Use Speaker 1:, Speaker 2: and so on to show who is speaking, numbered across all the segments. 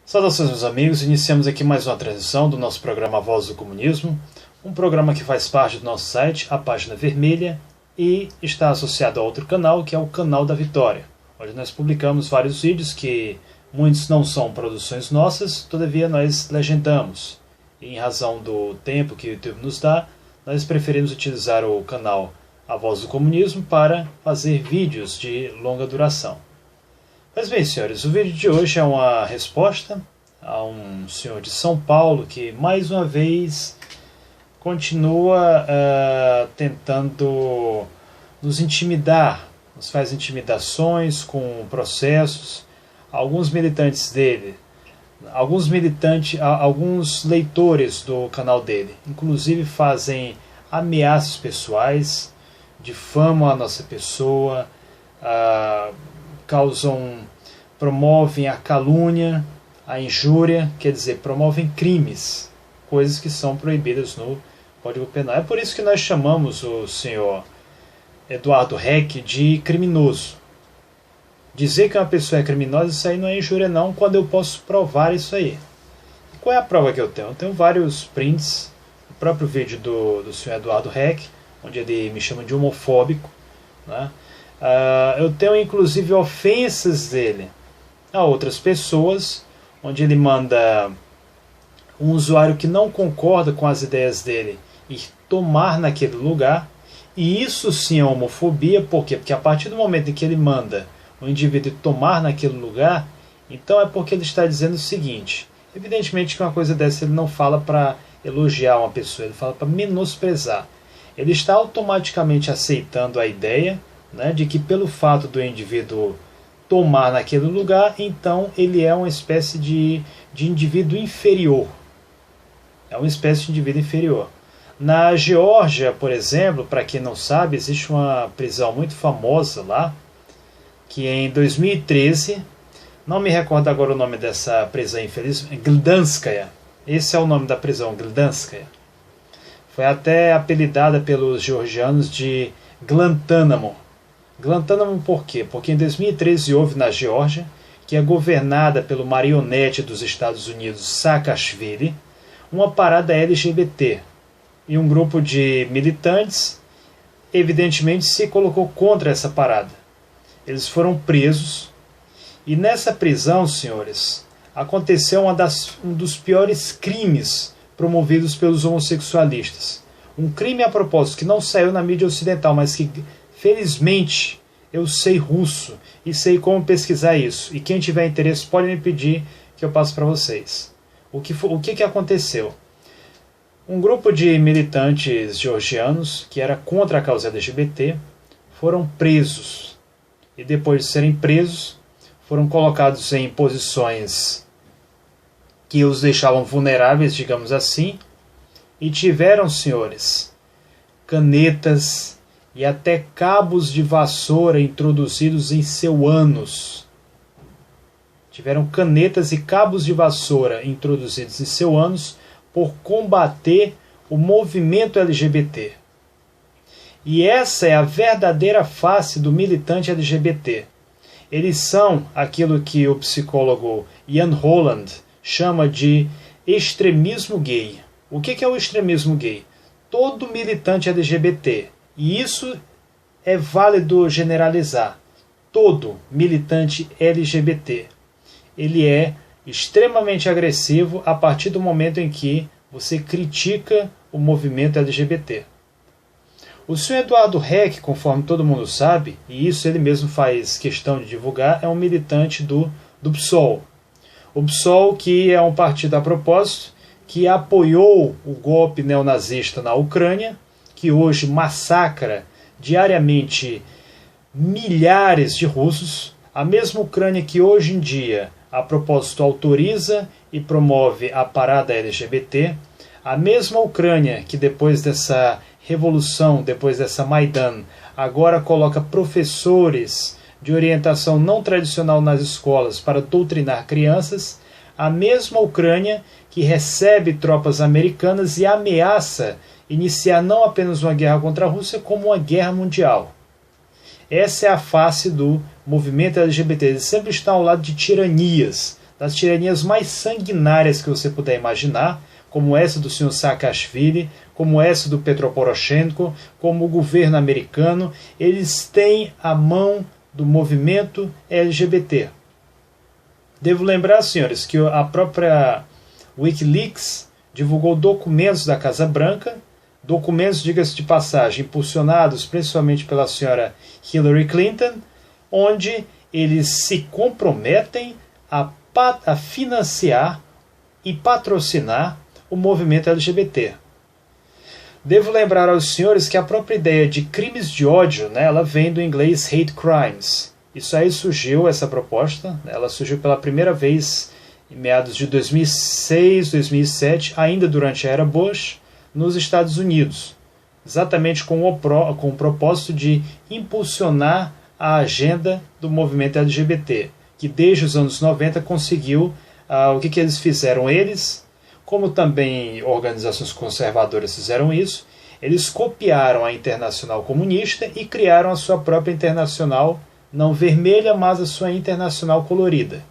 Speaker 1: Saudações, meus amigos. Iniciamos aqui mais uma transmissão do nosso programa Voz do Comunismo, um programa que faz parte do nosso site, a Página Vermelha, e está associado a outro canal, que é o Canal da Vitória, onde nós publicamos vários vídeos que muitos não são produções nossas, todavia nós legendamos. E em razão do tempo que o YouTube nos dá, nós preferimos utilizar o canal A Voz do Comunismo para fazer vídeos de longa duração. Pois bem, senhores, o vídeo de hoje é uma resposta a um senhor de São Paulo que, mais uma vez, continua tentando nos intimidar, nos faz intimidações com processos. Alguns militantes dele, alguns leitores do canal dele, inclusive fazem ameaças pessoais, difamam a nossa pessoa, promovem a calúnia, a injúria, quer dizer, promovem crimes, coisas que são proibidas no Código Penal. É por isso que nós chamamos o senhor Eduardo Heck de criminoso. Dizer que uma pessoa é criminosa, isso aí não é injúria não, quando eu posso provar isso aí. E qual é a prova que eu tenho? Eu tenho vários prints, o próprio vídeo do senhor Eduardo Heck, onde ele me chama de homofóbico, né? Eu tenho inclusive ofensas dele a outras pessoas, onde ele manda um usuário que não concorda com as ideias dele ir tomar naquele lugar, e isso sim é homofobia. Por quê? Porque a partir do momento em que ele manda o indivíduo tomar naquele lugar, então é porque ele está dizendo o seguinte: evidentemente que uma coisa dessa ele não fala para elogiar uma pessoa, ele fala para menosprezar. Ele está automaticamente aceitando a ideia, né, de que pelo fato do indivíduo tomar naquele lugar, então ele é uma espécie de indivíduo inferior. É uma espécie de indivíduo inferior. Na Geórgia, por exemplo, para quem não sabe, existe uma prisão muito famosa lá, que em 2013, não me recordo agora o nome dessa prisão infeliz, Gdanskaya. Esse é o nome da prisão, Gdanskaya. Foi até apelidada pelos georgianos de Guantánamo. Guantánamo por quê? Porque em 2013 houve na Geórgia, que é governada pelo marionete dos Estados Unidos, Saakashvili, uma parada LGBT. E um grupo de militantes, evidentemente, se colocou contra essa parada. Eles foram presos, e nessa prisão, senhores, aconteceu um dos piores crimes promovidos pelos homossexualistas. Um crime, a propósito, que não saiu na mídia ocidental, mas que, felizmente, eu sei russo e sei como pesquisar isso. E quem tiver interesse pode me pedir que eu passe para vocês. O que aconteceu? Um grupo de militantes georgianos, que era contra a causa LGBT, foram presos. E depois de serem presos, foram colocados em posições que os deixavam vulneráveis, digamos assim, e tiveram, senhores, canetas e até cabos de vassoura introduzidos em seu ânus. Tiveram canetas e cabos de vassoura introduzidos em seu ânus por combater o movimento LGBT. E essa é a verdadeira face do militante LGBT. Eles são aquilo que o psicólogo Ian Holland chama de extremismo gay. O que é o extremismo gay? Todo militante LGBT, e isso é válido generalizar, todo militante LGBT, ele é extremamente agressivo a partir do momento em que você critica o movimento LGBT. O senhor Eduardo Heck, conforme todo mundo sabe, e isso ele mesmo faz questão de divulgar, é um militante do PSOL. O PSOL, que é um partido a propósito, que apoiou o golpe neonazista na Ucrânia, que hoje massacra diariamente milhares de russos, a mesma Ucrânia que hoje em dia, a propósito, autoriza e promove a parada LGBT, a mesma Ucrânia que depois dessa revolução, depois dessa Maidan, agora coloca professores de orientação não tradicional nas escolas para doutrinar crianças, a mesma Ucrânia que recebe tropas americanas e ameaça iniciar não apenas uma guerra contra a Rússia, como uma guerra mundial. Essa é a face do movimento LGBT. Eles sempre estão ao lado de tiranias, das tiranias mais sanguinárias que você puder imaginar, como essa do Sr. Saakashvili, como essa do Petro Poroshenko, como o governo americano, eles têm a mão do movimento LGBT. Devo lembrar, senhores, que a própria Wikileaks divulgou documentos da Casa Branca, documentos, diga-se de passagem, impulsionados principalmente pela senhora Hillary Clinton, onde eles se comprometem a financiar e patrocinar o movimento LGBT. Devo lembrar aos senhores que a própria ideia de crimes de ódio, né, ela vem do inglês hate crimes. Isso aí surgiu, essa proposta, ela surgiu pela primeira vez em meados de 2006, 2007, ainda durante a era Bush, nos Estados Unidos, exatamente com o propósito de impulsionar a agenda do movimento LGBT, que desde os anos 90 conseguiu, o que eles fizeram eles, como também organizações conservadoras fizeram isso, eles copiaram a Internacional Comunista e criaram a sua própria Internacional, não vermelha, mas a sua Internacional colorida.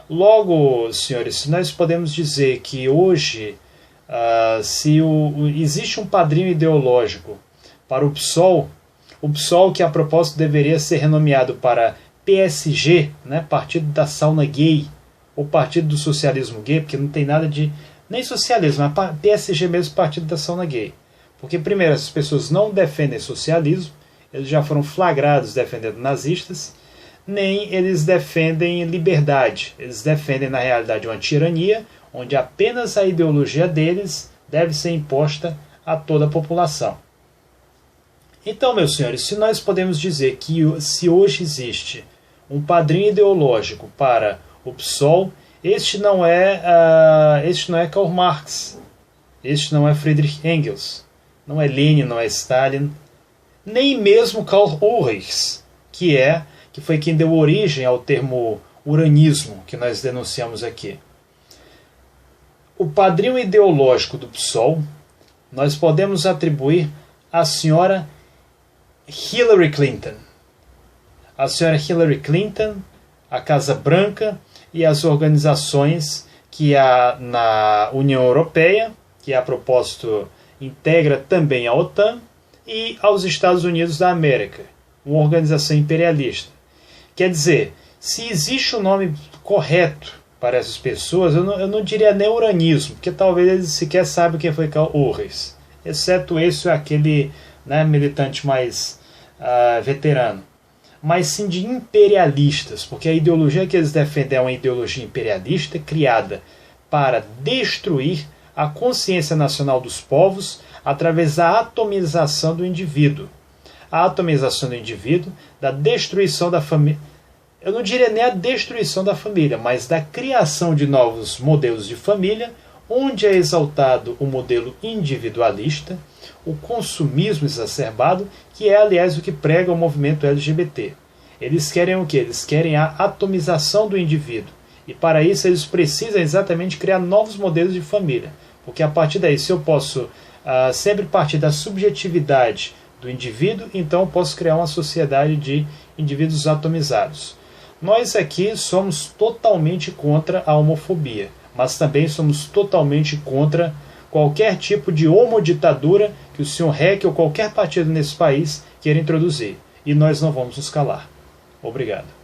Speaker 1: Logo, senhores, nós podemos dizer que hoje, existe um padrinho ideológico para o PSOL que a propósito deveria ser renomeado para PSG, né, Partido da Sauna Gay, ou Partido do Socialismo Gay, porque não tem nada de... nem socialismo, é PSG mesmo, Partido da Sauna Gay. Porque, primeiro, essas pessoas não defendem socialismo, eles já foram flagrados defendendo nazistas, nem eles defendem liberdade. Eles defendem, na realidade, uma tirania, onde apenas a ideologia deles deve ser imposta a toda a população. Então, meus senhores, se nós podemos dizer que se hoje existe um padrinho ideológico para o PSOL, este não é Karl Marx, este não é Friedrich Engels, não é Lenin, não é Stalin, nem mesmo Karl Ulrichs, que foi quem deu origem ao termo uranismo que nós denunciamos aqui. O padrinho ideológico do PSOL nós podemos atribuir à senhora Hillary Clinton. A senhora Hillary Clinton, a Casa Branca e as organizações que há na União Europeia, que a propósito integra também a OTAN, e aos Estados Unidos da América, uma organização imperialista. Quer dizer, se existe um nome correto para essas pessoas, eu não diria neuranismo, porque talvez eles sequer saibam quem foi Karl Ulrichs, exceto esse ou aquele, né, militante mais veterano. Mas sim de imperialistas, porque a ideologia que eles defendem é uma ideologia imperialista criada para destruir a consciência nacional dos povos através da atomização do indivíduo. A atomização do indivíduo, da destruição da família. Eu não diria nem a destruição da família, mas da criação de novos modelos de família, onde é exaltado o modelo individualista, o consumismo exacerbado, que é, aliás, o que prega o movimento LGBT. Eles querem o quê? Eles querem a atomização do indivíduo. E para isso eles precisam exatamente criar novos modelos de família. Porque a partir daí, se eu posso sempre partir da subjetividade do indivíduo, então eu posso criar uma sociedade de indivíduos atomizados. Nós aqui somos totalmente contra a homofobia, mas também somos totalmente contra qualquer tipo de homoditadura que o Sr. Heck ou qualquer partido nesse país queira introduzir. E nós não vamos nos calar. Obrigado.